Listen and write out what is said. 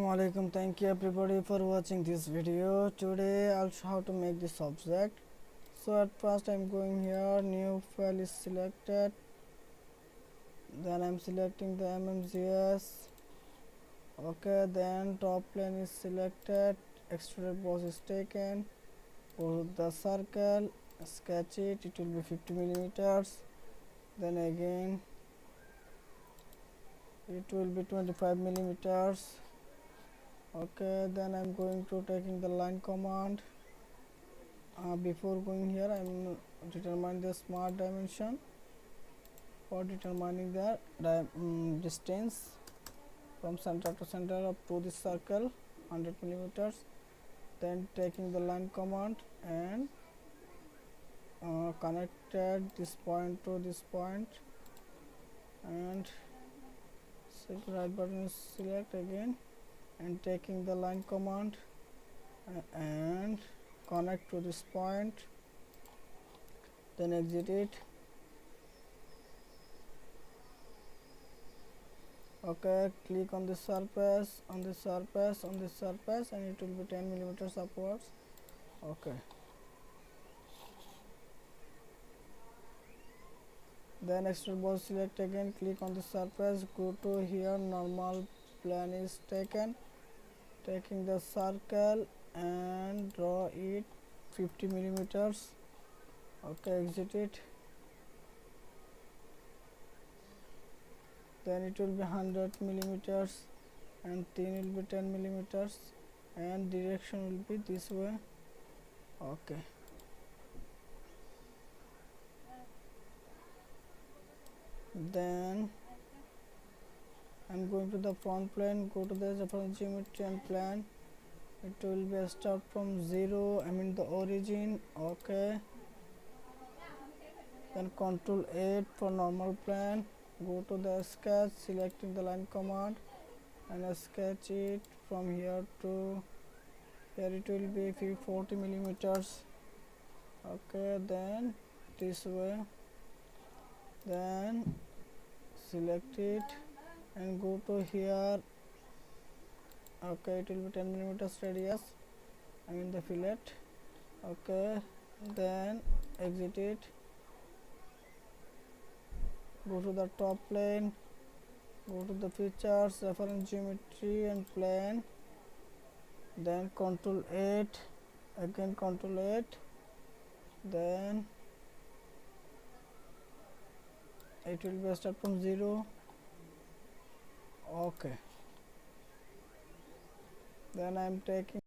Assalamualaikum. Thank you everybody for watching this video. Today I'll show how to make this object. So at first I'm going here, new file is selected, then I'm selecting the MMGS. Okay, then top plane is selected, extruded boss is taken, go to the circle, sketch it, it will be 50 millimeters, then again it will be 25 millimeters. Okay, then I'm going to taking the line command. Before going here, I'm determining the smart dimension for determining the distance from center to center up to this circle, 100 millimeters. Then taking the line command and connected this point to this point, and right button is select again, and taking the line command and connect to this point, then exit it. Okay, click on the surface, on the surface, on the surface, and it will be 10 millimeters upwards. Okay, then extrude boss select again, click on the surface, go to here, normal plane is taken, taking the circle and draw it 50 millimeters. Okay, exit it. Then it will be 100 millimeters and thin will be 10 millimeters and direction will be this way. Okay, then I'm going to the front plane, go to the reference geometry and plan. It will be a start from 0, I mean the origin. Okay, then Ctrl 8 for normal plane, go to the sketch, selecting the line command and sketch it from here to here. It will be 40 millimeters. Okay, then this way, then select it and go to here. Okay, it will be 10 millimeters radius, I mean the fillet. Okay, then exit it, go to the top plane, go to the features, reference geometry and plane, then Ctrl 8, again Ctrl 8, then it will be start from 0. Okay, then I'm taking